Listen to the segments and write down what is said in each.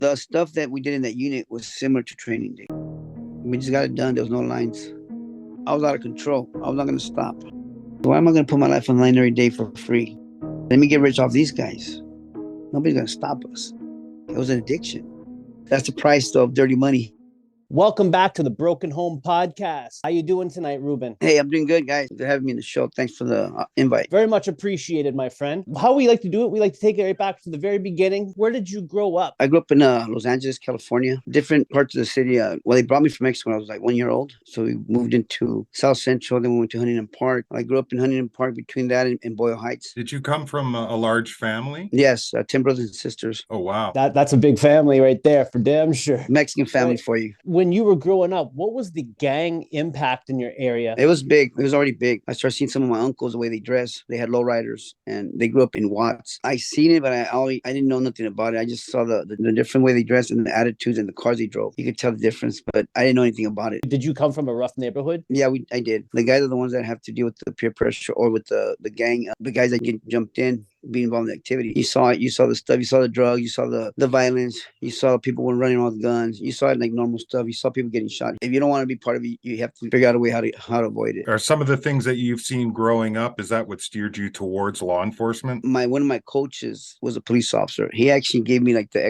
The stuff that we did in that unit was similar to training day. We just got it done. There was no lines. I was out of control. I was not going to stop. Why am I going to put my life on the line every day for free? Let me get rich off these guys. Nobody's going to stop us. It was an addiction. That's the price of dirty money. Welcome back to the Broken Home Podcast. How you doing tonight, Ruben? Hey, I'm doing good, guys. They're having me in the show. Thanks for the invite. Very much appreciated, my friend. How we like to do it, we like to take it right back to the very beginning. Where did you grow up? I grew up in Los Angeles, California. Different parts of the city. Well, they brought me from Mexico when I was like 1 year old. So we moved into South Central. Then we went to Huntington Park. I grew up in Huntington Park between that and Boyle Heights. Did you come from a large family? Yes, 10 brothers and sisters. Oh, wow. That's a big family right there, for damn sure. Mexican family for you. When you were growing up, what was the gang impact in your area? It was big. It was already big. I started seeing some of my uncles, the way they dress. They had lowriders and they grew up in Watts. I seen it, but I didn't know nothing about it. I just saw the different way they dressed and the attitudes and the cars they drove. You could tell the difference, but I didn't know anything about it. Did you come from a rough neighborhood? Yeah, I did. The guys are the ones that have to deal with the peer pressure or with the gang. The guys that get jumped in, be involved in the activity. You saw it. You saw the stuff. You saw the drugs. You saw the violence. You saw people were running off guns. You saw it like normal stuff. You saw people getting shot. If you don't want to be part of it, you have to figure out a way how to avoid it. Are some of the things that you've seen growing up, is that what steered you towards law enforcement? One of my coaches was a police officer. He actually gave me like the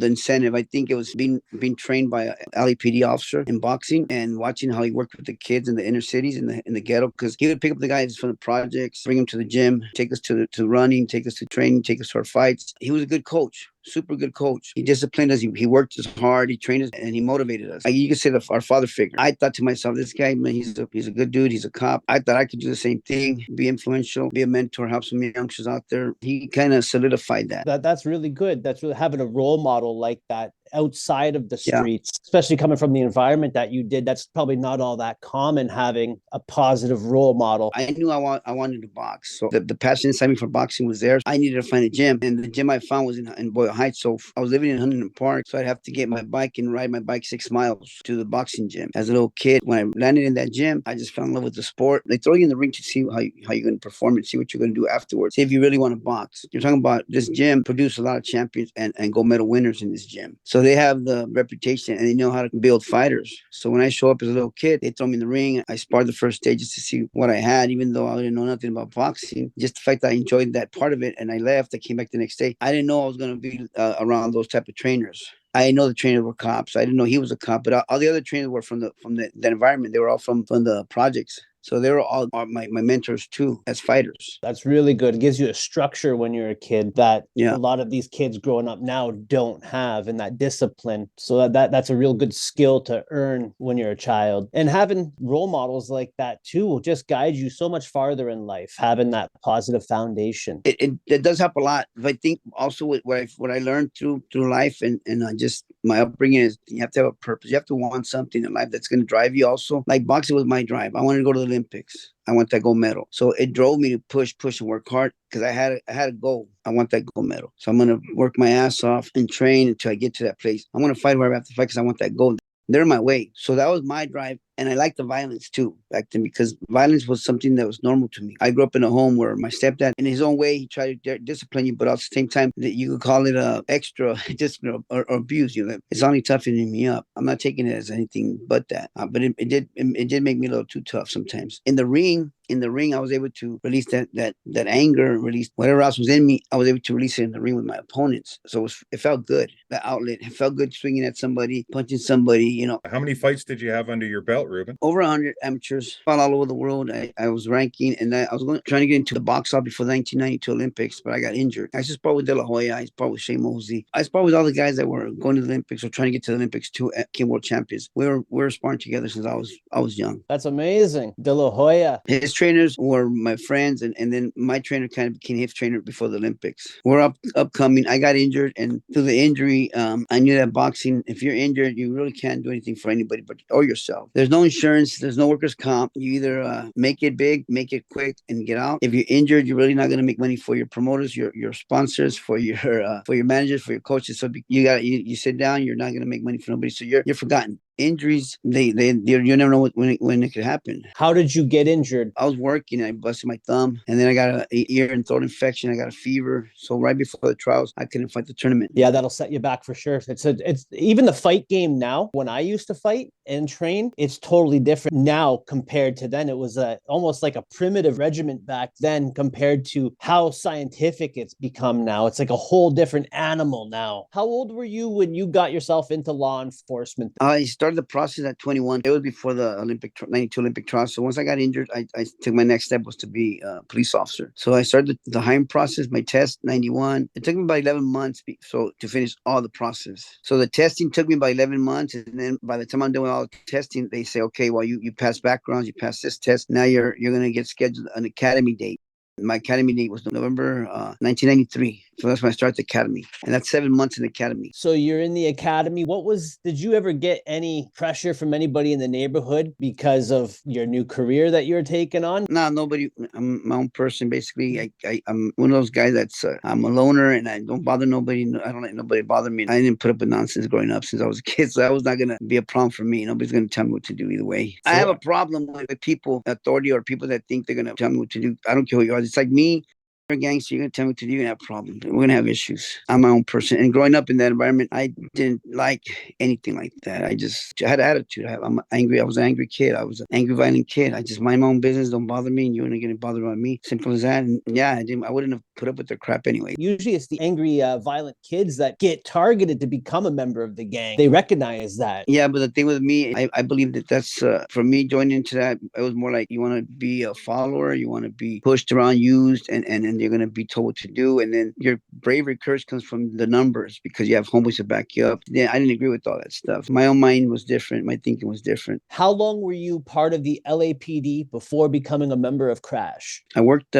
incentive. I think it was being trained by a LAPD officer in boxing and watching how he worked with the kids in the inner cities in the ghetto, because he would pick up the guys from the projects, bring them to the gym, take us to running, take us to training, take us to our fights. He was a good coach. Super good coach. He disciplined us. He worked us hard. He trained us and he motivated us. You could say our father figure. I thought to myself, this guy, man, he's a good dude. He's a cop. I thought I could do the same thing, be influential, be a mentor, help some youngsters out there. He kind of solidified that. That's really good. That's really having a role model like that outside of the streets, especially coming from the environment that you did. That's probably not all that common, having a positive role model. I knew I wanted to box. So the passion inside me for boxing was there. I needed to find a gym. And the gym I found was in Boyle Heights. So I was living in Huntington Park. So I'd have to get my bike and ride my bike 6 miles to the boxing gym. As a little kid, when I landed in that gym, I just fell in love with the sport. They throw you in the ring to see how you're going to perform and see what you're going to do afterwards. See if you really want to box. You're talking about this gym produced a lot of champions and gold medal winners in this gym. So they have the reputation and they know how to build fighters. So when I show up as a little kid, they throw me in the ring. I sparred the first day just to see what I had, even though I didn't know nothing about boxing. Just the fact that I enjoyed that part of it and I left, I came back the next day. I didn't know I was going to be around those type of trainers. I didn't know the trainers were cops. I didn't know he was a cop, but all the other trainers were from that environment. They were all from the projects. So they were all my mentors too, as fighters. That's really good. It gives you a structure when you're a kid that a lot of these kids growing up now don't have, and that discipline. So that's a real good skill to earn when you're a child. And having role models like that too will just guide you so much farther in life, having that positive foundation. It does help a lot. But I think also what I learned through life and just my upbringing is you have to have a purpose. You have to want something in life that's going to drive you also. Like boxing was my drive. I wanted to go to the Olympics. I want that gold medal. So it drove me to push and work hard because I had a goal. I want that gold medal. So I'm going to work my ass off and train until I get to that place. I'm going to fight wherever I have to fight because I want that gold. They're in my way. So that was my drive. And I liked the violence too back then because violence was something that was normal to me. I grew up in a home where my stepdad, in his own way, he tried to discipline you, but at the same time, that you could call it extra discipline or abuse. You know, it's only toughening me up. I'm not taking it as anything but that. But it did make me a little too tough sometimes. In the ring, I was able to release that anger, release whatever else was in me. I was able to release it in the ring with my opponents. So it felt good. The outlet, it felt good swinging at somebody, punching somebody. You know. How many fights did you have under your belt, Ruben? Over 100 amateurs, fought all over the world. I was ranking, and I was trying to get into the box out before the 1992 Olympics, but I got injured. I just sparred with De La Hoya. I sparred with Shea Mosley. I sparred with all the guys that were going to the Olympics or trying to get to the Olympics too, became world champions. We were sparring together since I was young. That's amazing. De La Hoya. His trainers were my friends, and then my trainer kind of became his trainer before the Olympics. We're upcoming. I got injured, and through the injury, I knew that boxing, if you're injured, you really can't do anything for anybody or yourself. There's no insurance. There's no workers' comp. You either make it big, make it quick, and get out. If you're injured, you're really not going to make money for your promoters, your sponsors, for your managers, for your coaches. So you sit down. You're not going to make money for nobody. So you're forgotten. injuries, you never know when it could happen. How did you get injured? I was working and I busted my thumb, and then I got a ear and throat infection. I got a fever. So right before the trials, I couldn't fight the tournament. Yeah, that'll set you back for sure. It's even the fight game now. When I used to fight and train, it's totally different now compared to then. It was almost like a primitive regiment back then compared to how scientific it's become now. It's like a whole different animal now. How old were you when you got yourself into law enforcement? I started the process at 21. It was before the 92 Olympic trials. So once I got injured, I took my next step was to be a police officer. So I started the hiring process, my test, 91. It took me about 11 months to finish all the process. So the testing took me about 11 months. And then by the time I'm doing all the testing, they say, okay, well, you pass backgrounds, you pass this test. Now you're going to get scheduled an academy date. My academy date was November 1993. So that's when I started the academy. And that's 7 months in the academy. So you're in the academy. Did you ever get any pressure from anybody in the neighborhood because of your new career that you're taking on? No, nobody. I'm my own person, basically. I'm one of those guys I'm a loner and I don't bother nobody. I don't let nobody bother me. I didn't put up with nonsense growing up since I was a kid. So that was not going to be a problem for me. Nobody's going to tell me what to do either way. I have a problem with people, authority, or people that think they're going to tell me what to do. I don't care who you are. It's like me. You're a gangster, you're going to tell me what to do, you're going to have problems. We're going to have issues. I'm my own person. And growing up in that environment, I didn't like anything like that. I had an attitude. I'm angry. I was an angry kid. I was an angry, violent kid. I just mind my own business. Don't bother me. And you're not going to bother about me. Simple as that. And yeah, I wouldn't have put up with their crap anyway. Usually it's the angry, violent kids that get targeted to become a member of the gang. They recognize that. Yeah, but the thing with me, I believe that's, for me, joining into that, it was more like you want to be a follower. You want to be pushed around, used, and you're going to be told what to do. And then your bravery, courage comes from the numbers because you have homeboys to back you up. Yeah, I didn't agree with all that stuff. My own mind was different. My thinking was different. How long were you part of the LAPD before becoming a member of Crash? I worked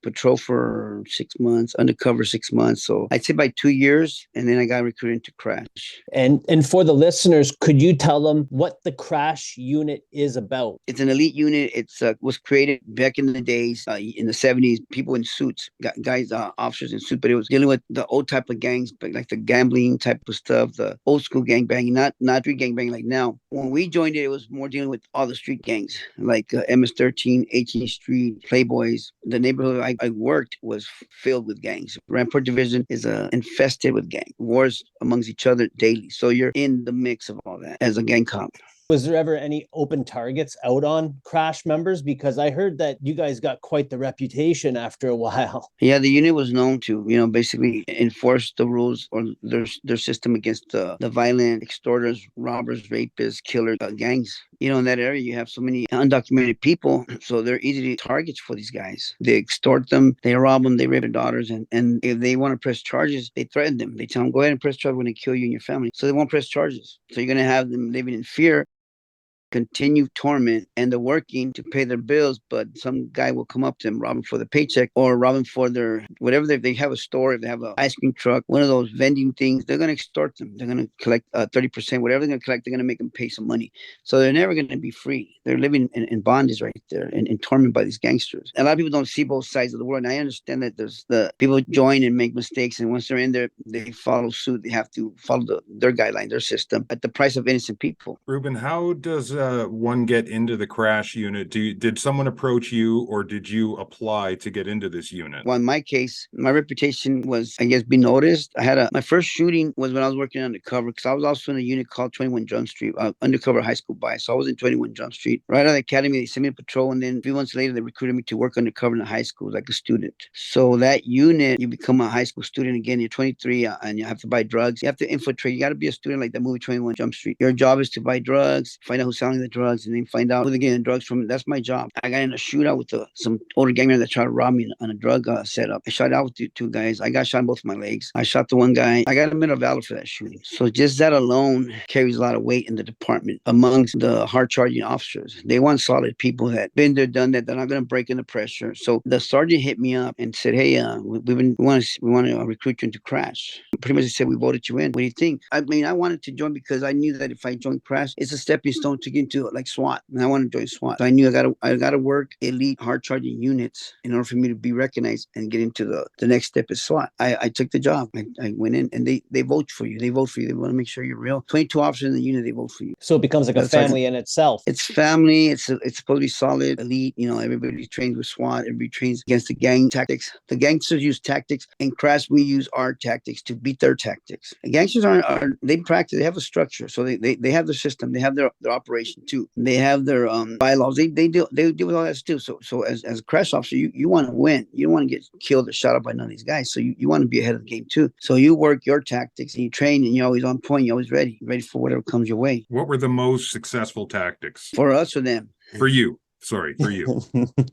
patrol for 6 months, undercover 6 months. So I'd say by 2 years, and then I got recruited into Crash. And for the listeners, could you tell them what the Crash unit is about? It's an elite unit. It was created back in the days, in the 70s, people in suits, guys, officers in suits, but it was dealing with the old type of gangs, but like the gambling type of stuff, the old school gang banging, not street gang banging like now. When we joined it was more dealing with all the street gangs, like MS-13, 18th Street, Playboys. The neighborhood I worked was filled with gangs. Rampart Division is infested with gang wars amongst each other daily. So you're in the mix of all that as a gang cop. Was there ever any open targets out on Crash members? Because I heard that you guys got quite the reputation after a while. Yeah, the unit was known to, basically enforce the rules or their system against the violent extorters, robbers, rapists, killers, gangs. In that area, you have so many undocumented people, so they're easy targets for these guys. They extort them, they rob them, they rape their daughters, and if they want to press charges, they threaten them. They tell them, go ahead and press charges when they kill you and your family. So they won't press charges. So you're going to have them living in fear, continue torment, and they're working to pay their bills, but some guy will come up to them, rob them for the paycheck or rob them for their whatever. They have a store, if they have an ice cream truck, one of those vending things, they're going to extort them. They're going to collect 30%, whatever they're going to collect, they're going to make them pay some money. So they're never going to be free. They're living in bondage right there and in torment by these gangsters. A lot of people don't see both sides of the world. And I understand that there's the people join and make mistakes. And once they're in there, they follow suit. They have to follow their guidelines, their system at the price of innocent people. Ruben, how does one get into the Crash unit? Did someone approach you or did you apply to get into this unit? Well, in my case, my reputation was, I guess, be noticed. My first shooting was when I was working undercover because I was also in a unit called 21 Jump Street, undercover high school bias. So I was in 21 Jump Street. Right out of the academy, they sent me to patrol. And then 3 months later, they recruited me to work undercover in the high school like a student. So that unit, you become a high school student again. You're 23 and you have to buy drugs. You have to infiltrate. You got to be a student like the movie 21 Jump Street. Your job is to buy drugs, find out who's selling the drugs, and then find out who they're getting drugs from. That's my job. I got in a shootout with some older gangman that tried to rob me on a drug setup. I shot out with the 2 guys. I got shot in both my legs. I shot the one guy. I got a Medal of Valor for that shooting. So just that alone carries a lot of weight in the department amongst the hard-charging officers. They want solid people that been there, done that. They're not going to break in the pressure. So the sergeant hit me up and said, "Hey, we want to recruit you into Crash." Pretty much he said, "We voted you in. What do you think?" I mean, I wanted to join because I knew that if I joined Crash, it's a stepping stone to get into like SWAT, and I want to join SWAT. So I knew I gotta work elite hard charging units in order for me to be recognized and get into the next step is SWAT. I took the job. I went in, and they vote for you. They vote for you. They want to make sure you're real. 22 officers in the unit, they vote for you. So it becomes like a family in itself. It's family. It's supposed to be solid, elite. You know, everybody trains with SWAT. Everybody trains against the gang tactics. The gangsters use tactics, and Crash, we use our tactics to beat their tactics. The gangsters they practice. They have a structure, so they have their system. They have their operation too. They have their bylaws. They deal with all that too. So as a Crash officer, you want to win. You don't want to get killed or shot up by none of these guys. So you want to be ahead of the game too. So you work your tactics and you train, and you're always on point. You're always ready for whatever comes your way. What were the most successful tactics? For us or them? For you. Sorry, for you.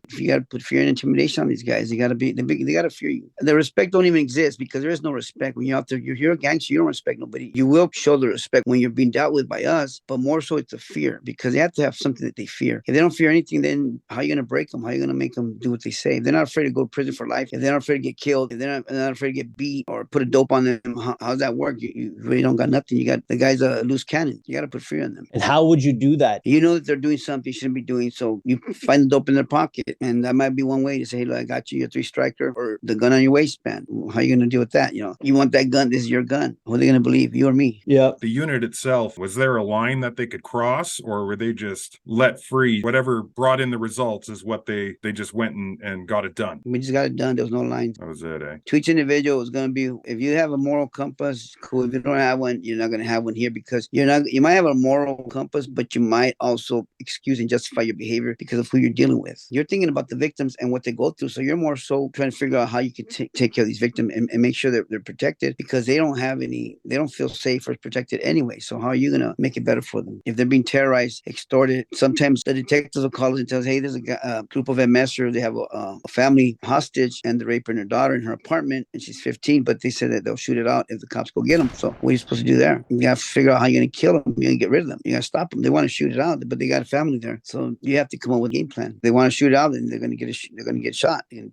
If you got to put fear and intimidation on these guys, they got to fear you. The respect don't even exist because there is no respect when you're out there. You're a gangster. You don't respect nobody. You will show the respect when you're being dealt with by us, but more so it's a fear because they have to have something that they fear. If they don't fear anything, then how are you going to break them? How are you going to make them do what they say? If they're not afraid to go to prison for life, if they're not afraid to get killed, if they're not afraid to get beat or put a dope on them, how's that work? You really don't got nothing. You got the guy's a loose cannon. You got to put fear in them. And how would you do that? You know that they're doing something you shouldn't be doing, so you find the dope in their pocket, and that might be one way to say, hey, look, I got you your 3-striker or the gun on your waistband. How are you going to deal with that? You know, you want that gun, this is your gun. Who are they going to believe, you or me? Yeah. The unit itself, was there a line that they could cross, or were they just let free? Whatever brought in the results is what they just went and got it done. We just got it done. There was no lines. That was it, eh? To each individual is going to be, if you have a moral compass, cool. If you don't have one, you're not going to have one here because you might have a moral compass, but you might also excuse and justify your behavior because of who you're dealing with. You're thinking about the victims and what they go through. So you're more so trying to figure out how you can take care of these victims and make sure that they're protected because they don't feel safe or protected anyway. So how are you going to make it better for them? If they're being terrorized, extorted, sometimes the detectives will call us and tell us, hey, there's a group of MSers. They have a family hostage and they're raping their daughter in her apartment and she's 15, but they said that they'll shoot it out if the cops go get them. So what are you supposed to do there? You got to figure out how you're going to kill them. You're going to get rid of them. You got to stop them. They want to shoot it out, but they got a family there. So you have to come up with a game plan. They want to shoot it out, then they're going to get shot. You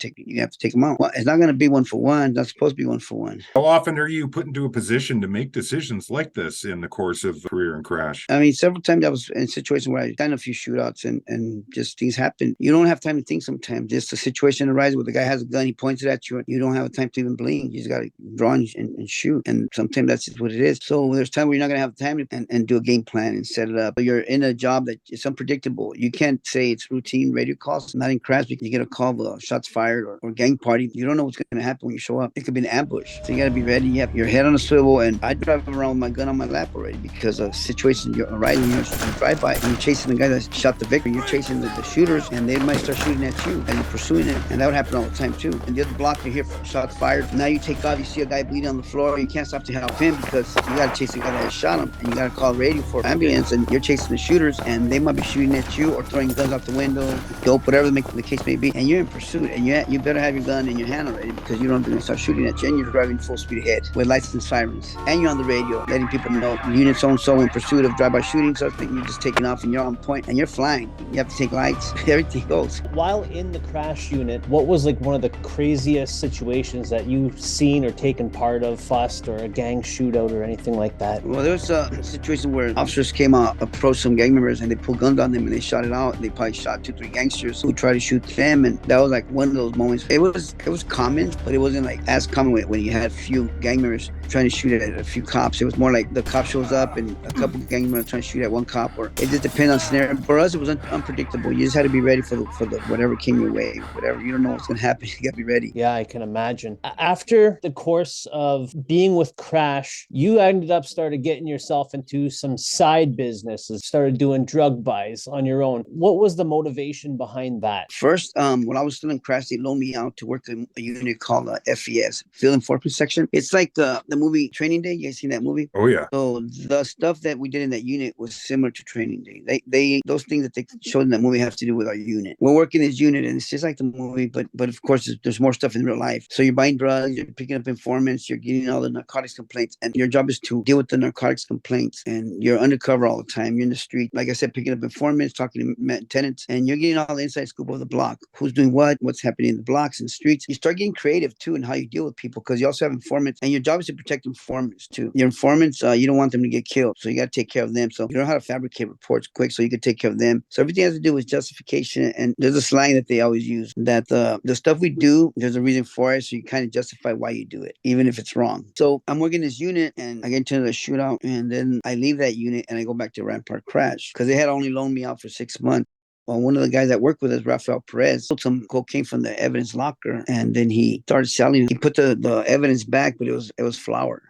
have to take them out. Well, it's not going to be one for one. It's not supposed to be one for one. How often are you put into a position to make decisions like this in the course of career and Crash? I mean, several times I was in a situation where I done a few shootouts and just things happen. You don't have time to think sometimes. Just a situation arises where the guy has a gun, he points it at you, and you don't have time to even blink. You just got to draw and shoot. And sometimes that's just what it is. So there's time where you're not going to have time and do a game plan and set it up. But you're in a job that is unpredictable. You can't say it's routine radio calls. Not in Crash because you get a call of shots fired or gang party. You don't know what's going to happen when you show up. It could be an ambush. So you got to be ready. You have your head on a swivel. And I drive around with my gun on my lap already because of situations you're riding, you drive by and you're chasing the guy that shot the victim. You're chasing the shooters and they might start shooting at you and you're pursuing it. And that would happen all the time too. And the other block, you hear shots fired. Now you take off, you see a guy bleeding on the floor. You can't stop to help him because you got to chase the guy that shot him. And you got to call radio for ambulance and you're chasing the shooters and they might be shooting at you or throwing guns out the window, dope, whatever the case may be. And you're in pursuit and you better have your gun in your hand already because you don't have to start shooting at you and you're driving full speed ahead with lights and sirens. And you're on the radio letting people know unit so-and-so in pursuit of drive-by shooting. So you're just taking off and you're on point and you're flying. You have to take lights. Everything goes. While in the Crash unit, what was like one of the craziest situations that you've seen or taken part of, fussed or a gang shootout or anything like that? Well, there was a situation where officers came out, approached some gang members and they pulled guns on them and they shot it out. They probably shot 2-3 gangsters who tried to shoot them. And that was like one of those moments. It was common, but it wasn't like as common when you had a few gang members trying to shoot at a few cops. It was more like the cop shows up and a couple of gang members trying to shoot at one cop, or it just depends on scenario. For us, it was unpredictable. You just had to be ready for the whatever came your way, whatever. You don't know what's going to happen. You got to be ready. Yeah, I can imagine. After the course of being with Crash, you ended up started getting yourself into some side businesses, started doing drug buys on your own. What was the motivation behind that? First, when I was still in Crash, they loaned me out to work in a unit called FES, Field Enforcement Section. It's like the movie Training Day. You guys seen that movie? Oh, yeah. So the stuff that we did in that unit was similar to Training Day. They those things that they showed in that movie have to do with our unit. We're working this unit, and it's just like the movie, but of course, there's more stuff in real life. So you're buying drugs, you're picking up informants, you're getting all the narcotics complaints, and your job is to deal with the narcotics complaints, and you're undercover all the time. You're in the street, like I said, picking up informants, talking to tenants units, and you're getting all the inside scoop of the block. Who's doing what? What's happening in the blocks and the streets? You start getting creative too in how you deal with people, because you also have informants, and your job is to protect informants too. Your informants, you don't want them to get killed, so you got to take care of them. So you know how to fabricate reports quick, so you can take care of them. So everything has to do with justification. And there's a slang that they always use, that the stuff we do, there's a reason for it, so you kind of justify why you do it, even if it's wrong. So I'm working this unit, and I get into the shootout, and then I leave that unit and I go back to Rampart Crash, because they had only loaned me out for 6 months. Well, one of the guys that worked with us, Rafael Perez, sold some cocaine from the evidence locker, and then he started selling. He put the evidence back, but it was flour.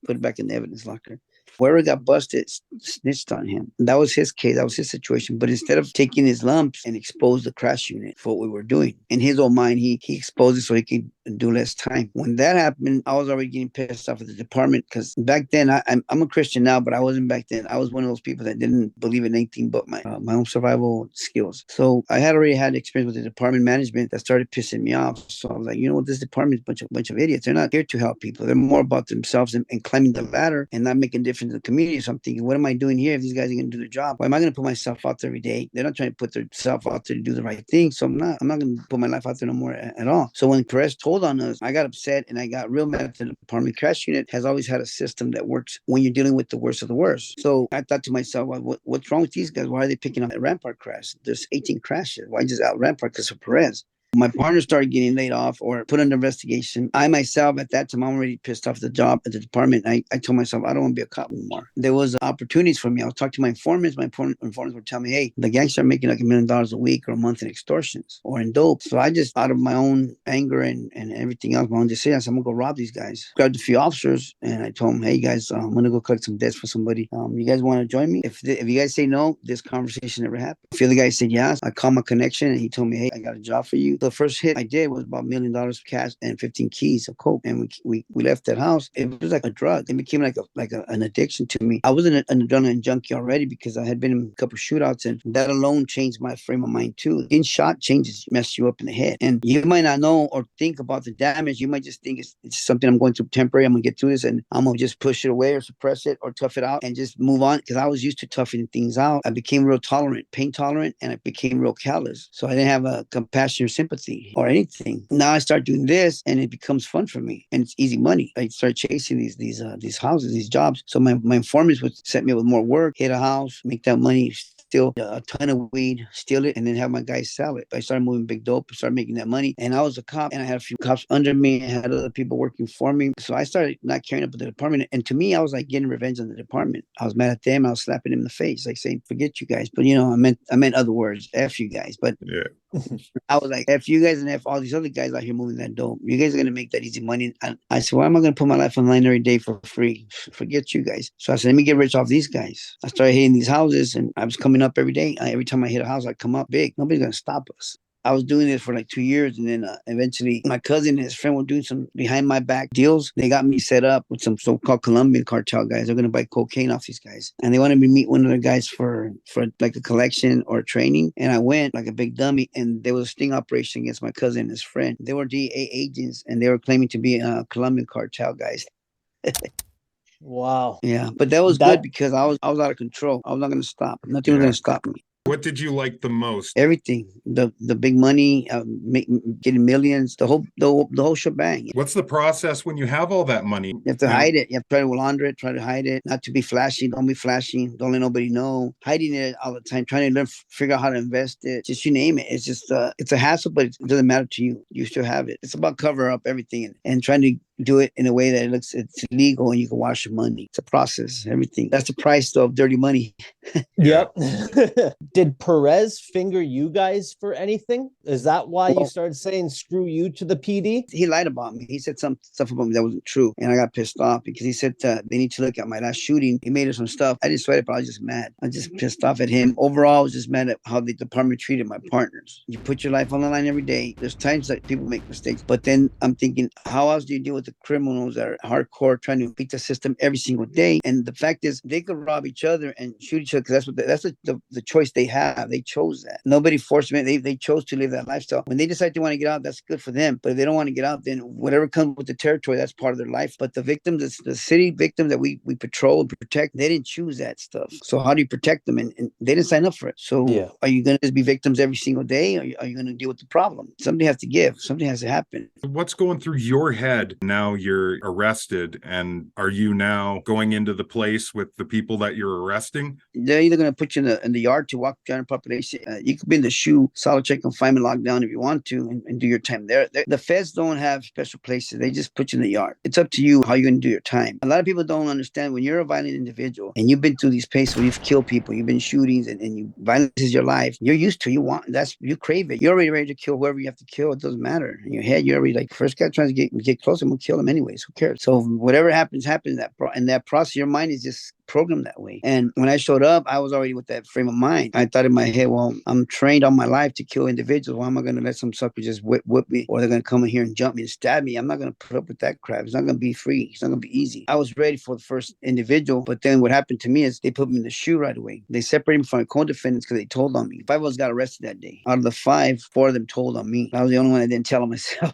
Put it back in the evidence locker. Whoever got busted snitched on him. That was his case. That was his situation. But instead of taking his lumps and expose the crash unit for what we were doing, in his own mind, he exposed it so he could do less time. When that happened, I was already getting pissed off at the department, because back then, I'm a Christian now, but I wasn't back then. I was one of those people that didn't believe in anything but my own survival skills. So I had already had experience with the department management that started pissing me off. So I was like, you know what, this department is a bunch of idiots. They're not here to help people. They're more about themselves and climbing the ladder and not making a difference in the community. So I'm thinking, what am I doing here if these guys are going to do their job? Why am I going to put myself out there every day? They're not trying to put themselves out there to do the right thing. So I'm not going to put my life out there no more at all. So when Perez told on us, I got upset and I got real mad at the department. Crash unit has always had a system that works when you're dealing with the worst of the worst. So I thought to myself, well, what's wrong with these guys? Why are they picking up at Rampart Crash? There's 18 crashes. Why just out Rampart because of Perez? My partner started getting laid off or put under investigation. I myself, at that time, I'm already pissed off the job at the department. I told myself, I don't want to be a cop anymore. There was opportunities for me. I was talking to my informants. My informants would tell me, hey, the gangsters are making like $1 million a week or a month in extortions or in dope. So I just, out of my own anger and everything else, my own decision, I said, I'm going to go rob these guys. Grabbed a few officers and I told them, hey, guys, I'm going to go collect some debts for somebody. You guys want to join me? If you guys say no, this conversation never happened. If the other guy said yes, I called my connection and he told me, hey, I got a job for you. The first hit I did was about $1 million cash and 15 keys of coke, and we left that house. It was like a drug. It became like an addiction to me. I was an adrenaline junkie already because I had been in a couple of shootouts, and that alone changed my frame of mind too. Getting shot messes you up in the head, and you might not know or think about the damage. You might just think it's something I'm going through temporary. I'm gonna get through this, and I'm gonna just push it away or suppress it or tough it out and just move on. Because I was used to toughing things out. I became real tolerant, pain tolerant, and I became real callous. So I didn't have a compassion or sympathy or anything. Now I start doing this and it becomes fun for me and it's easy money. I start chasing these houses, these jobs. So my informants would set me up with more work, hit a house, make that money, steal a ton of weed, steal it, and then have my guys sell it. I started moving big dope, started making that money. And I was a cop and I had a few cops under me. I had other people working for me. So I started not caring about the department. And to me, I was like getting revenge on the department. I was mad at them. I was slapping them in the face, like saying, forget you guys. But I meant other words, F you guys. But yeah. I was like, F you guys and F all these other guys out here moving that dope. You guys are going to make that easy money. And I said, why am I going to put my life on the line every day for free? Forget you guys. So I said, let me get rich off these guys. I started hitting these houses and I was coming up every day. Every time I hit a house, I'd come up big. Nobody's going to stop us. I was doing this for like 2 years. And then eventually my cousin and his friend were doing some behind my back deals. They got me set up with some so-called Colombian cartel guys. They're going to buy cocaine off these guys. And they wanted me to meet one of the guys for like a collection or training. And I went like a big dummy. And there was a sting operation against my cousin and his friend. They were DEA agents and they were claiming to be Colombian cartel guys. Wow. Yeah. But that was good because I was out of control. I was not going to stop. Nothing was going to stop me. What did you like the most? Everything, the big money, getting millions, the whole shebang. What's the process when you have all that money? You have to hide it. You have to try to launder it, try to hide it, not to be flashy. Don't be flashy. Don't let nobody know. Hiding it all the time, trying to figure out how to invest it. Just you name it. It's just it's a hassle, but it doesn't matter to you. You still have it. It's about cover up everything and trying to do it in a way that it's legal and you can wash your money. It's a process, everything. That's the price of dirty money. Yep. Did Perez finger you guys for anything? Is that why you started saying screw you to the PD? He lied about me. He said some stuff about me that wasn't true. And I got pissed off because he said they need to look at my last shooting. He made us some stuff. I didn't sweat it, but I was just mad. I was just pissed off at him. Overall, I was just mad at how the department treated my partners. You put your life on the line every day. There's times that people make mistakes. But then I'm thinking, how else do you deal with the the criminals that are hardcore trying to beat the system every single day. And the fact is, they could rob each other and shoot each other because that's the choice they have. They chose that. Nobody forced them. They chose to live that lifestyle. When they decide they want to get out, that's good for them. But if they don't want to get out, then whatever comes with the territory, that's part of their life. But the victims, the city victims that we patrol and protect, they didn't choose that stuff. So how do you protect them? And they didn't sign up for it. So are you going to just be victims every single day? Or are you going to deal with the problem? Something has to give. Something has to happen. What's going through your head now you're arrested? And are you now going into the place with the people that you're arresting? They're either going to put you in the yard to walk general population. You could be in the shoe, solitary confinement, lockdown if you want to, and do your time there. The feds don't have special places. They just put you in the yard. It's up to you how you're going to do your time. A lot of people don't understand when you're a violent individual and you've been through these places where you've killed people, you've been shootings, and violence is your life. You're used to, you crave it. You're already ready to kill whoever you have to kill. It doesn't matter. In your head, you're already like, first guy trying to get close, I'm going to kill him anyways. Who cares? So whatever happens. In that process, your mind is just programmed that way. And when I showed up, I was already with that frame of mind. I thought in my head, well, I'm trained all my life to kill individuals. Why am I going to let some sucker just whip me, or they're going to come in here and jump me and stab me? I'm not going to put up with that crap. It's not going to be free. It's not going to be easy. I was ready for the first individual, but then what happened to me is they put me in the shoe right away. They separated me from my co-defendants because they told on me. 5 of us got arrested that day. Out of the 5, 4 of them told on me. I was the only one that didn't tell on myself.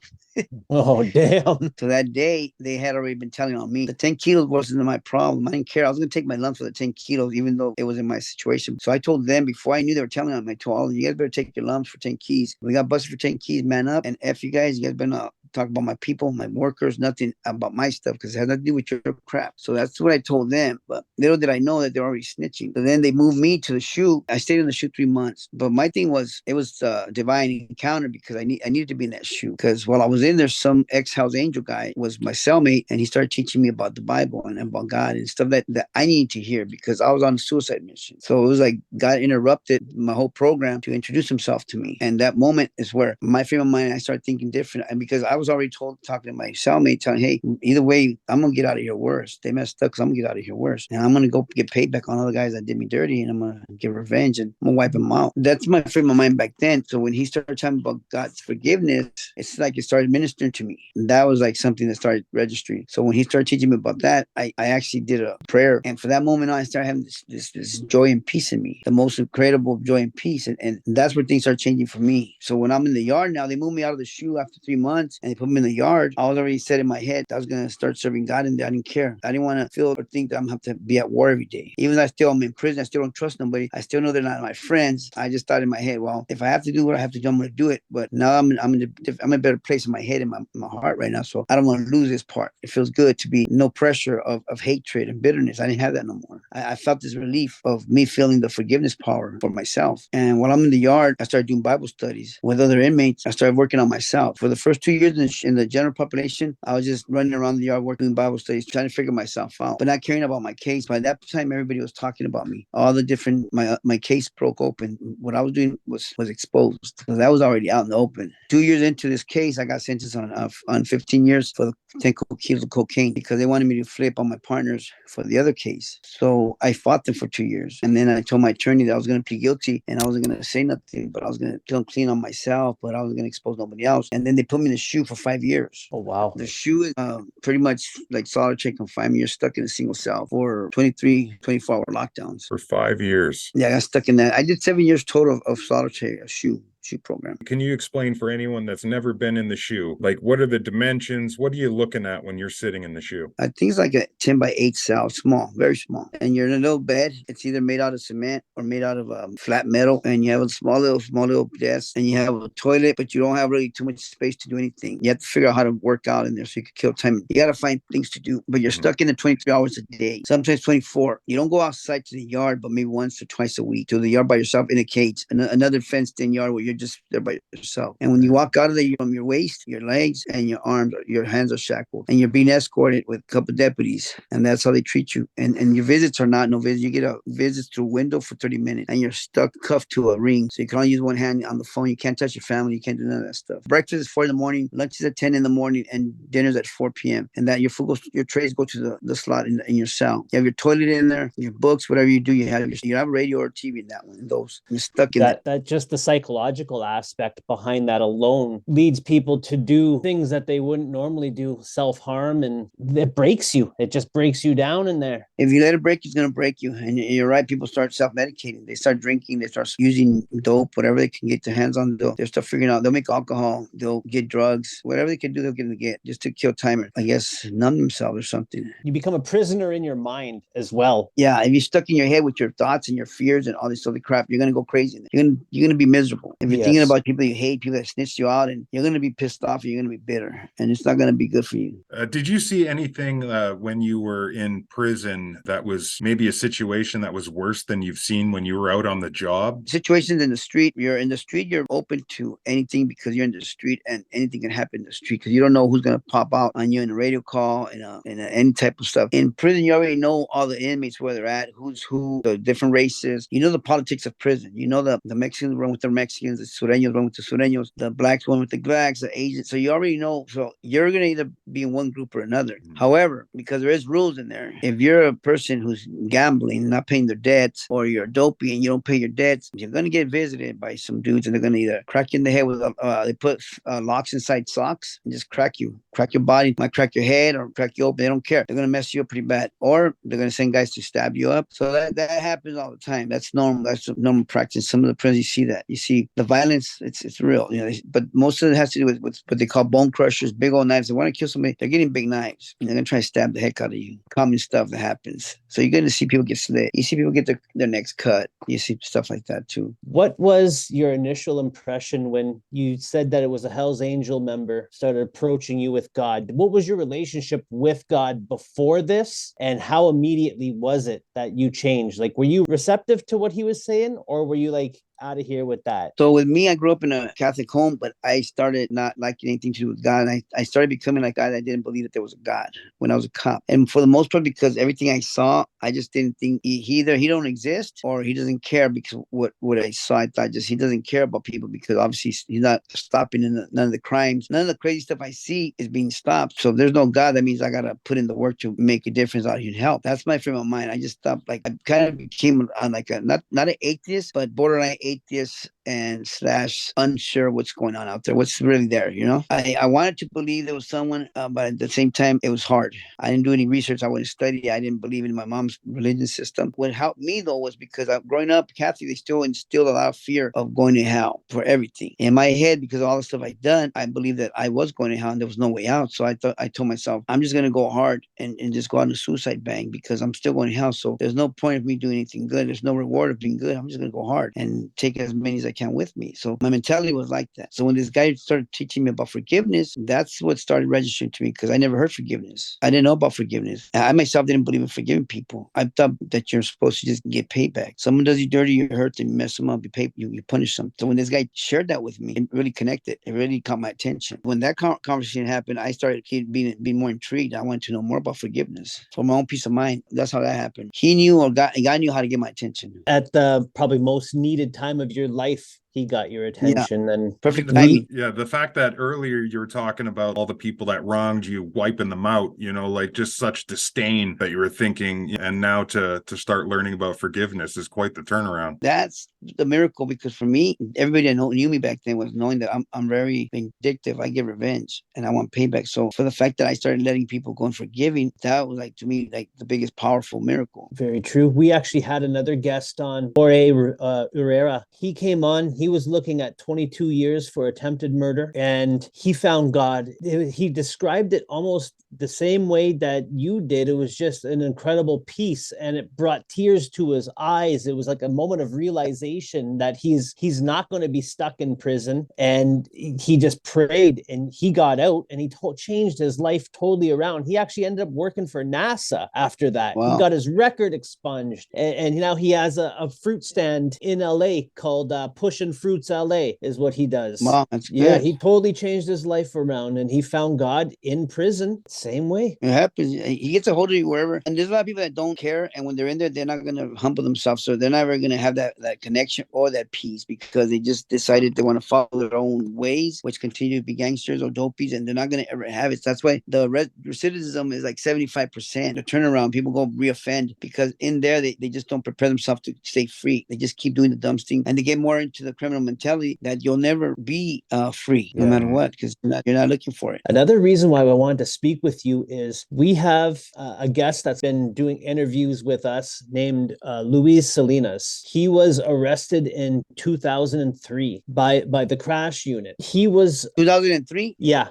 Oh, damn. So that day, they had already been telling on me. The 10 kilos wasn't my problem. I didn't care. I was going to take my lumps for the 10 kilos, even though it was in my situation. So I told them before I knew they were telling on me, I told all of them, you guys better take your lumps for 10 keys. We got busted for 10 keys, man up. And F you guys better talk about my people, my workers, nothing about my stuff, because it has nothing to do with your crap. So that's what I told them. But little did I know that they're already snitching. So then they moved me to the shoe. I stayed in the shoe 3 months. But my thing was, it was a divine encounter because I needed to be in that shoe. Because while I was in there, some ex-house angel guy was my cellmate, and he started teaching me about the Bible and about God and stuff that I needed to hear because I was on a suicide mission. So it was like God interrupted my whole program to introduce himself to me. And that moment is where my frame of mind, I started thinking different. And because I was already talking to my cellmate, telling, hey, either way, I'm going to get out of here worse. They messed up because I'm going to get out of here worse. And I'm going to go get payback on all the guys that did me dirty, and I'm going to get revenge, and I'm going to wipe them out. That's my frame of mind back then. So when he started talking about God's forgiveness, it's like it started ministering to me. And that was like something that started registering. So when he started teaching me about that, I actually did a prayer. And for that moment on, I started having this joy and peace in me, the most incredible joy and peace. And that's where things started changing for me. So when I'm in the yard now, they moved me out of the shoe after 3 months and they put me in the yard. I was already set in my head I was going to start serving God in there. I didn't care. I didn't want to feel or think that I'm going to have to be at war every day. Even though I'm in prison, I still don't trust nobody. I still know they're not my friends. I just thought in my head, well, if I have to do what I have to do, I'm going to do it. But now I'm in a better place in my head and my heart right now. So I don't want to lose this part. It feels good to be no pressure of hatred and bitterness. I didn't have that no more. I felt this relief of me feeling the forgiveness power for myself. And while I'm in the yard, I started doing Bible studies with other inmates. I started working on myself. For the first 2 years in the general population, I was just running around the yard working in Bible studies, trying to figure myself out, but not caring about my case. By that time, everybody was talking about me. All the different, my case broke open. What I was doing was exposed because I was already out in the open. 2 years into this case, I got sentenced on 15 years for the 10 kilos of cocaine because they wanted me to flip on my partners for the other case. So I fought them for 2 years. And then I told my attorney that I was going to plead guilty and I wasn't going to say nothing, but I was going to come clean on myself, but I was going to expose nobody else. And then they put me in the shoe for 5 years. Oh, wow. The shoe is pretty much like solitary confinement. You're stuck in a single cell for 24-hour lockdowns. For 5 years. Yeah, I got stuck in that. I did 7 years total of solitary shoe program. Can you explain for anyone that's never been in the shoe, like what are the dimensions? What are you looking at when you're sitting in the shoe? I think it's like a 10 by 8 cell, small, very small. And you're in a little bed. It's either made out of cement or made out of flat metal. And you have a small little desk and you have a toilet, but you don't have really too much space to do anything. You have to figure out how to work out in there so you can kill time. You got to find things to do, but you're stuck in there 23 hours a day, sometimes 24. You don't go outside to the yard, but maybe once or twice a week to the yard by yourself in a cage, another fenced in yard where you're just there by yourself. And when you walk out of there, from your waist, your legs, and your arms, your hands are shackled, and you're being escorted with a couple of deputies, and that's how they treat you. And your visits are not no visits. You get a visit through a window for 30 minutes, and you're stuck cuffed to a ring, so you can only use one hand on the phone. You can't touch your family. You can't do none of that stuff. Breakfast is 4 in the morning, lunch is at 10 in the morning, and dinner's at 4 p.m. And that your food goes, your trays go to the slot in your cell. You have your toilet in there, your books, whatever you do. You have radio or TV in that one. Those you're stuck in that just the psychological psychological aspect behind that alone leads people to do things that they wouldn't normally do, self-harm, and it breaks you. It just breaks you down in there. If you let it break, it's going to break you. And you're right. People start self-medicating. They start drinking. They start using dope, whatever they can get their hands on. They'll start figuring out. They'll make alcohol. They'll get drugs. Whatever they can do, they'll get just to kill time or, I guess, numb themselves or something. You become a prisoner in your mind as well. Yeah, if you're stuck in your head with your thoughts and your fears and all this other crap, you're going to go crazy. You're gonna be miserable. If you're thinking about people you hate, people that snitched you out, and you're going to be pissed off, and you're going to be bitter, and it's not going to be good for you. Did you see anything when you were in prison that was maybe a situation that was worse than you've seen when you were out on the job? Situations in the street, you're open to anything because you're in the street, and anything can happen in the street because you don't know who's going to pop out on you in a radio call and any type of stuff. In prison, you already know all the inmates, where they're at, who's who, the different races. You know the politics of prison. You know the Mexicans run with the Mexicans, the Sureños run with the Sureños, the blacks run with the blacks, the Asians. So you already know. So you're going to either be in one group or another. Mm-hmm. However, because there is rules in there, if you're a person who's gambling, not paying their debts, or you're a dopey and you don't pay your debts, you're going to get visited by some dudes, and they're going to either crack you in the head with they put locks inside socks and just crack your body, might crack your head or crack you open. They don't care. They're going to mess you up pretty bad, or they're going to send guys to stab you up. So that happens all the time. That's normal. That's normal practice. Some of the prisons, you see that. You see the violence. It's real. But most of it has to do with what they call bone crushers, big old knives. They want to kill somebody. They're getting big knives, and they're going to try to stab the heck out of you. Common stuff that happens. So you're going to see people get slit. You see people get their necks cut. You see stuff like that too. What was your initial impression when you said that it was a Hell's Angel member started approaching you with God? What was your relationship with God before this, and how immediately was it that you changed? Like, were you receptive to what he was saying, or were you like, out of here with that? So with me, I grew up in a Catholic home, but I started not liking anything to do with God. And I started becoming like God. I didn't believe that there was a God when I was a cop. And for the most part, because everything I saw, I just didn't think he don't exist, or he doesn't care, because what I saw, I thought just he doesn't care about people, because obviously he's not stopping none of the crimes. None of the crazy stuff I see is being stopped. So if there's no God, that means I got to put in the work to make a difference out here and help. That's my frame of mind. I just stopped. Like, I kind of became like a, not an atheist, but borderline atheist and / unsure what's going on out there, what's really there. I wanted to believe there was someone, but at the same time, it was hard. I didn't do any research. I wouldn't study. I didn't believe in my mom's religion system. What helped me, though, was because growing up Catholic, they still instilled a lot of fear of going to hell for everything. In my head, because of all the stuff I'd done, I believed that I was going to hell and there was no way out. So I told myself, I'm just going to go hard and just go on a suicide bang, because I'm still going to hell. So there's no point of me doing anything good. There's no reward of being good. I'm just going to go hard and take as many as I can with me. So my mentality was like that. So when this guy started teaching me about forgiveness, that's what started registering to me, because I never heard forgiveness. I didn't know about forgiveness. I myself didn't believe in forgiving people. I thought that you're supposed to just get payback. Someone does you dirty, you hurt them, you mess them up, you punish them. So when this guy shared that with me, it really connected. It really caught my attention. When that conversation happened, I started being more intrigued. I wanted to know more about forgiveness for my own peace of mind. That's how that happened. He knew, or God knew how to get my attention. At the probably most needed time of your life, he got your attention. Yeah. And perfect timing. Yeah, the fact that earlier you were talking about all the people that wronged you, wiping them out, like just such disdain that you were thinking, and now to start learning about forgiveness is quite the turnaround. That's the miracle, because for me, everybody that knew me back then was knowing that I'm very vindictive. I get revenge and I want payback. So for the fact that I started letting people go and forgiving, that was, like, to me, like the biggest powerful miracle. Very true. We actually had another guest on, Jorge Herrera. He came on. He was looking at 22 years for attempted murder, and he found God. He described it almost the same way that you did. It was just an incredible peace, and it brought tears to his eyes. It was like a moment of realization that he's not going to be stuck in prison, and he just prayed, and he got out, and he changed his life totally around. He actually ended up working for NASA after that. Wow. He got his record expunged, and now he has a fruit stand in LA called Pushing Fruits LA is what he does. Wow, that's good. Yeah, he totally changed his life around, and he found God in prison. Same way. It happens. He gets a hold of you wherever. And there's a lot of people that don't care. And when they're in there, they're not going to humble themselves. So they're never going to have that connection connection or that peace, because they just decided they want to follow their own ways, which continue to be gangsters or dopies, and they're not going to ever have it. That's why the recidivism is like 75%. The turnaround, people go reoffend because in there they just don't prepare themselves to stay free. They just keep doing the dumb thing, and they get more into the criminal mentality that you'll never be free no matter what, because you're not looking for it. Another reason why I wanted to speak with you is we have a guest that's been doing interviews with us named Luis Salinas. He was arrested in 2003 by the crash unit. He was 2003. Yeah,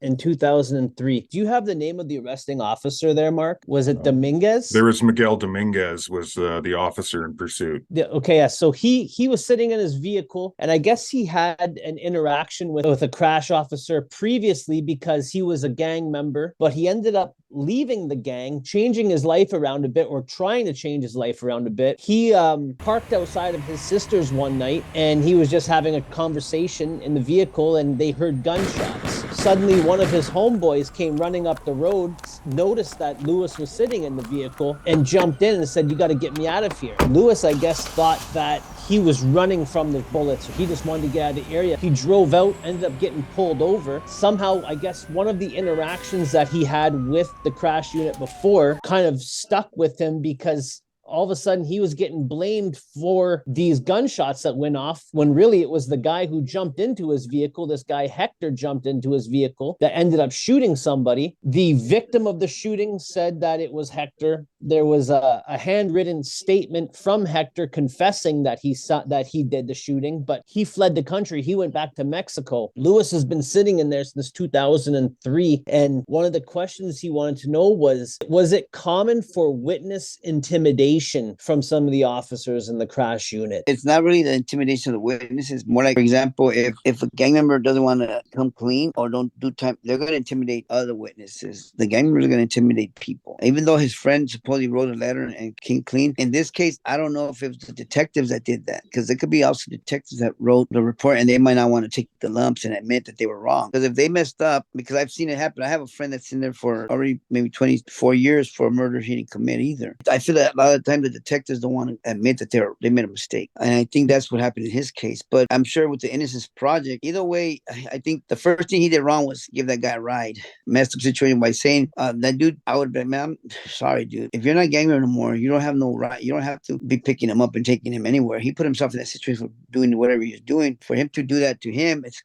in 2003. Do you have the name of the arresting officer there, Mark? Was it Dominguez? There was Miguel Dominguez was the officer in pursuit. Okay, yeah. So he was sitting in his vehicle, and I guess he had an interaction with a crash officer previously because he was a gang member, but he ended up leaving the gang, changing his life around a bit, or trying to change his life around a bit. He parked outside of his sister's one night, and he was just having a conversation in the vehicle, and they heard gunshots. Suddenly, one of his homeboys came running up the road, noticed that Lewis was sitting in the vehicle, and jumped in and said, "You got to get me out of here." Lewis, I guess, thought that he was running from the bullets, so he just wanted to get out of the area. He drove out, ended up getting pulled over. Somehow, I guess one of the interactions that he had with the crash unit before kind of stuck with him, because all of a sudden he was getting blamed for these gunshots that went off when really it was the guy who jumped into his vehicle. This guy Hector jumped into his vehicle that ended up shooting somebody. The victim of the shooting said that it was Hector. There was a handwritten statement from Hector confessing that he did the shooting, but he fled the country. He went back to Mexico. Lewis has been sitting in there since 2003, and one of the questions he wanted to know was it common for witness intimidation from some of the officers in the crash unit? It's not really the intimidation of the witnesses. More like, for example, if a gang member doesn't want to come clean or don't do time, they're going to intimidate other witnesses. The gang members are going to intimidate people. Even though his friend supposedly wrote a letter and came clean. In this case, I don't know if it was the detectives that did that, because it could be also detectives that wrote the report and they might not want to take the lumps and admit that they were wrong. Because if they messed up, because I've seen it happen. I have a friend that's in there for already maybe 24 years for a murder he didn't commit either. I feel that a lot of the time the detectives don't want to admit that they made a mistake. And I think that's what happened in his case. But I'm sure with the Innocence Project, either way, I think the first thing he did wrong was give that guy a ride. Messed up situation by saying, that dude, I would be, man, I'm sorry, dude. If you're not gang member anymore, you don't have no right. You don't have to be picking him up and taking him anywhere. He put himself in that situation for doing whatever he was doing. For him to do that to him, it's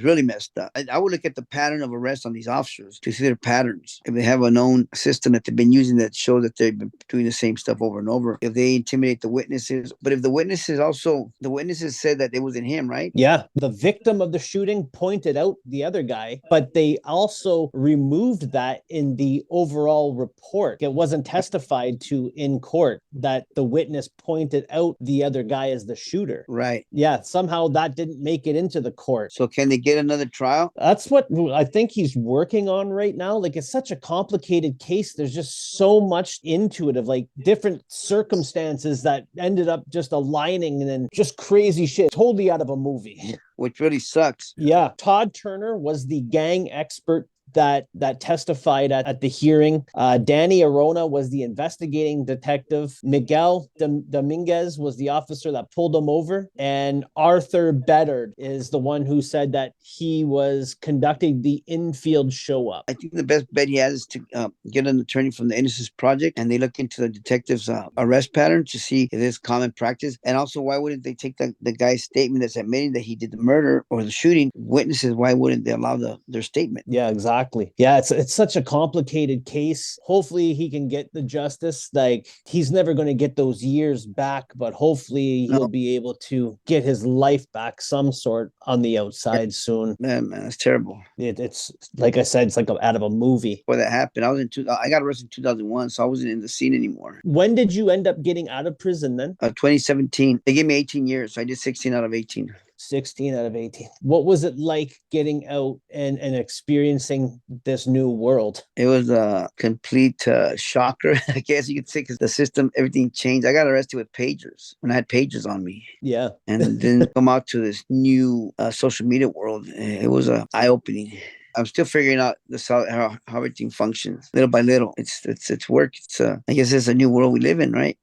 really messed up. I would look at the pattern of arrest on these officers to see their patterns. If they have a known system that they've been using that shows that they've been doing the same stuff over and over, if they intimidate the witnesses, but if the witnesses said that it wasn't him, right? Yeah. The victim of the shooting pointed out the other guy, but they also removed that in the overall report. It wasn't testified to in court that the witness pointed out the other guy as the shooter. Right. Yeah. Somehow that didn't make it into the court. So can they get another trial? That's what I think he's working on right now. Like, it's such a complicated case. There's just so much into it of like different circumstances that ended up just aligning and then just crazy shit, totally out of a movie. Which really sucks. Yeah. Todd Turner was the gang expert that testified at the hearing. Danny Arona was the investigating detective. Miguel Dominguez was the officer that pulled him over. And Arthur Bedard is the one who said that he was conducting the infield show up. I think the best bet he has is to get an attorney from the Innocence Project, and they look into the detective's arrest pattern to see if it's common practice. And also, why wouldn't they take the guy's statement that's admitting that he did the murder or the shooting? Witnesses, why wouldn't they allow their statement? Yeah, exactly. Yeah, it's such a complicated case. Hopefully he can get the justice. Like, he's never going to get those years back, but hopefully he'll be able to get his life back some sort on the outside soon. Man, it's terrible. It's like I said, it's like out of a movie. Before that happened, I got arrested in 2001, so I wasn't in the scene anymore. When did you end up getting out of prison then? 2017. They gave me 18 years, so I did 16 out of 18. 16 out of 18. What was it like getting out and experiencing this new world? It was a complete shocker, I guess you could say, because the system, everything changed. I got arrested with pagers when I had pagers on me. Yeah. And then come out to this new social media world. It was eye-opening. I'm still figuring out how everything functions little by little. It's work. I guess it's a new world we live in, right?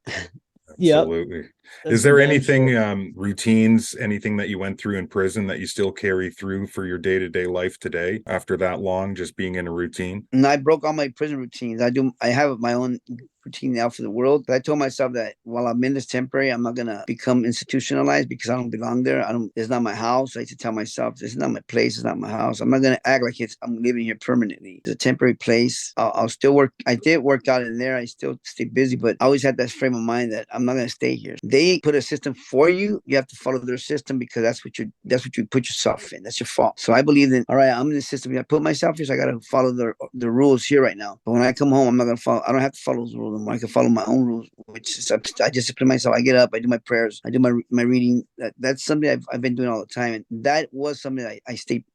Absolutely. Is there Damn anything, sure. routines, anything that you went through in prison that you still carry through for your day-to-day life today after that long, just being in a routine? And I broke all my prison routines. I have my own routine now for the world. But I told myself that while I'm in this temporary, I'm not gonna become institutionalized because I don't belong there. I don't. It's not my house. I used to tell myself, this is not my place. It's not my house. I'm not gonna act like I'm living here permanently. It's a temporary place. I'll still work. I did work out in there. I still stay busy, but I always had that frame of mind that I'm not gonna stay here. They put a system for you. You have to follow their system because that's what you put yourself in. That's your fault. So I believe in, all right, I'm in the system. I put myself here, so I gotta follow the rules here right now. But when I come home, I'm not gonna follow. I don't have to follow those rules anymore. I can follow my own rules, which is I discipline myself. I get up, I do my prayers, I do my reading. That's something I've been doing all the time, and that was something that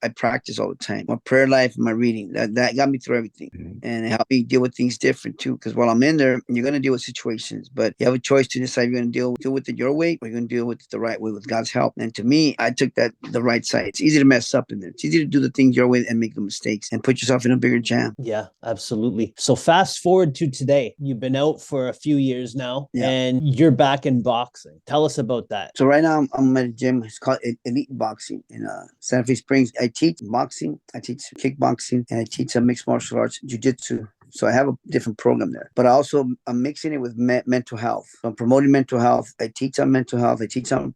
I practice all the time. My prayer life and my reading that got me through everything, and it helped me deal with things different too. Because while I'm in there, you're gonna deal with situations, but you have a choice to decide you're gonna deal with it your way or you're gonna deal with it the right way with God's help. And to me, I took that the right side. It's easy to mess up in there. It's easy to do the things your way and make the mistakes and put yourself in a bigger jam. Yeah, absolutely. So fast forward to today. You've been out for a few years now, Yeah. and you're back in boxing. Tell us about that. So right now I'm at a gym. It's called Elite Boxing in Santa Fe Springs. I teach boxing, I teach kickboxing, and I teach mixed martial arts, jiu-jitsu. So I have a different program there, but I'm mixing it with mental health. So I'm promoting mental health. I teach on mental health. I teach on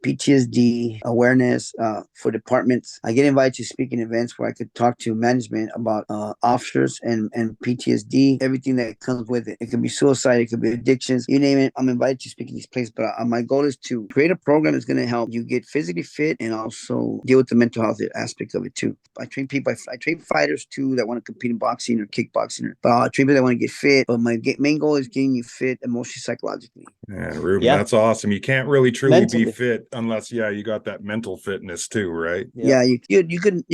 PTSD awareness for departments. I get invited to speaking events where I could talk to management about officers and PTSD, everything that comes with it. It could be suicide, it could be addictions, you name it. I'm invited to speak in these places, but my goal is to create a program that's going to help you get physically fit and also deal with the mental health aspect of it too. I train people. I train fighters too that want to compete in boxing or kickboxing, but I train people that want to get fit. But my main goal is getting you fit emotionally, psychologically. Yeah, Ruben, Yeah. that's awesome. You can't really truly be Mentally. fit unless, you got that mental fitness too, right? Yeah, you could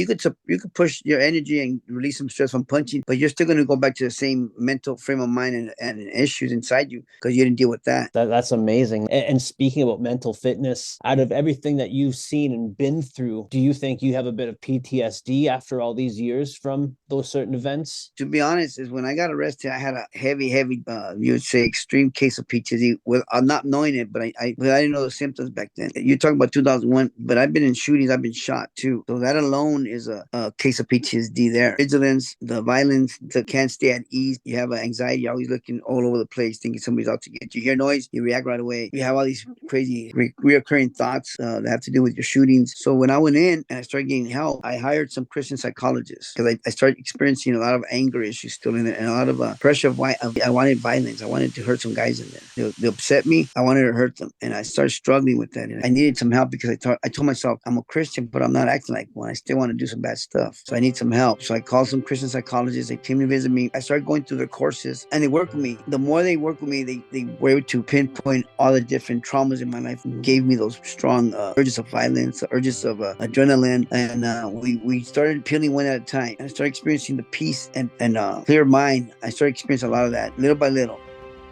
push your energy and release some stress from punching, but you're still going to go back to the same mental frame of mind and issues inside you because you didn't deal with that. That's amazing. And speaking about mental fitness, out of everything that you've seen and been through, do you think you have a bit of PTSD after all these years from those certain events? To be honest, is when I got arrested, I had a heavy, you would say, extreme case of PTSD. Well, I'm not knowing it, but I didn't know the symptoms back then. You're talking about 2001, but I've been in shootings, I've been shot too. So that alone is a case of PTSD there. Vigilance, the violence, the can't stay at ease. You have anxiety, you're always looking all over the place, thinking somebody's out to get you. You hear noise, you react right away. You have all these crazy reoccurring thoughts that have to do with your shootings. So when I went in and I started getting help, I hired some Christian psychologists because I started experiencing a lot of anger issues still in it and a lot of pressure of why I wanted violence. I wanted to hurt some guys in there. They upset me. I wanted to hurt them. And I started struggling with that. And I needed some help because I told myself, I'm a Christian, but I'm not acting like one. I still want to do some bad stuff. So I need some help. So I called some Christian psychologists. They came to visit me. I started going through their courses and they worked with me. The more they worked with me, they were able to pinpoint all the different traumas in my life and gave me those strong urges of violence, urges of adrenaline. And we started peeling one at a time. And I started experiencing the peace and clear mind. I started experiencing a lot of that little by little.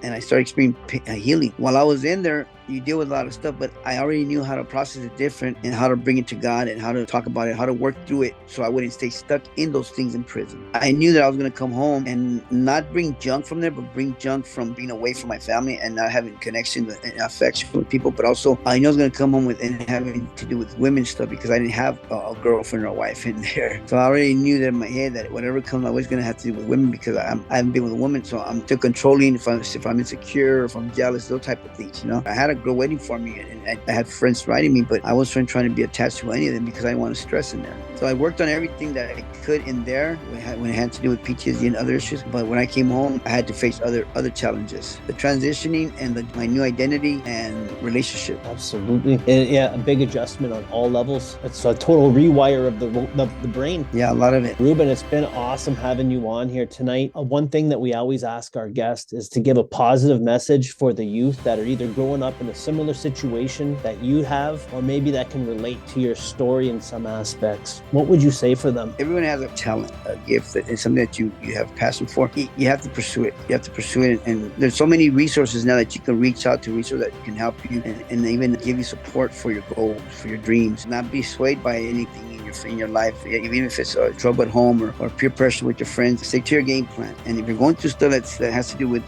And I started experiencing healing. While I was in there, you deal with a lot of stuff, but I already knew how to process it different and how to bring it to God and how to talk about it, how to work through it so I wouldn't stay stuck in those things in prison. I knew that I was going to come home and not bring junk from there, but bring junk from being away from my family and not having connection and affection with people. But also, I knew I was going to come home with and having to do with women's stuff because I didn't have a girlfriend or a wife in there. So I already knew that in my head that whatever comes my way is going to have to do with women because I haven't been with a woman. So I'm still controlling if I'm insecure, if I'm jealous, those type of things, I had a girl waiting for me and I had friends writing me, but I wasn't trying to be attached to any of them because I didn't want to stress in there. So I worked on everything that I could in there when it had to do with PTSD and other issues. But when I came home, I had to face other challenges, the transitioning and my new identity and relationship. Absolutely. And yeah, a big adjustment on all levels. It's a total rewire of the brain. Yeah, a lot of it. Ruben, it's been awesome having you on here tonight. One thing that we always ask our guests is to give a positive message for the youth that are either growing up in a similar situation that you have, or maybe that can relate to your story in some aspects. What would you say for them? Everyone has a talent, a gift, and something that you have passion for. You have to pursue it. You have to pursue it. And there's so many resources now that you can reach out to, resources that can help you and even give you support for your goals, for your dreams. Not be swayed by anything in your in your life, even if it's trouble at home or peer pressure with your friends. Stick to your game plan. And if you're going through stuff that has to do with,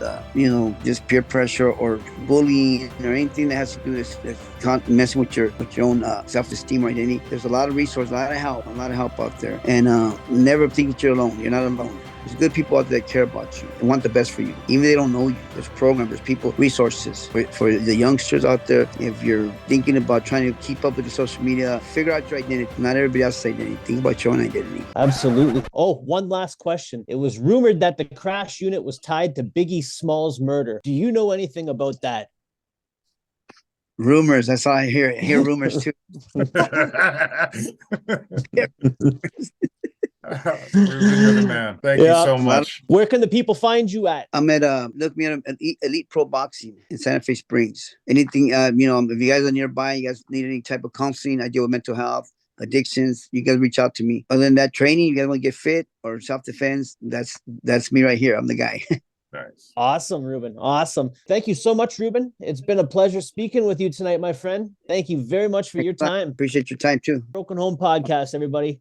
just peer pressure or bullying or anything that has to do with messing with your own self-esteem or identity, there's a lot of resources, a lot of help out there. And never think that you're alone. You're not alone. There's good people out there that care about you and want the best for you. Even if they don't know you, there's programs, there's people, resources for the youngsters out there. If you're thinking about trying to keep up with the social media, figure out your identity, not everybody else's identity. Think about your own identity. Absolutely. Oh, one last question. It was rumored that the crash unit was tied to Biggie Smalls' murder. Do you know anything about that? Rumors. That's all I hear. I hear rumors too. Ruben, you're the man. Thank you so much. Where can the people find you at? I'm at look me at Elite Pro Boxing in Santa Fe Springs. Anything, if you guys are nearby, you guys need any type of counseling, I deal with mental health, addictions, you guys reach out to me. Other than that, training, you guys want to get fit or self-defense, that's me right here. I'm the guy. Nice. Awesome, Ruben. Awesome. Thank you so much, Ruben. It's been a pleasure speaking with you tonight, my friend. Thank you very much for your time. Appreciate your time too. Broken Home Podcast, everybody.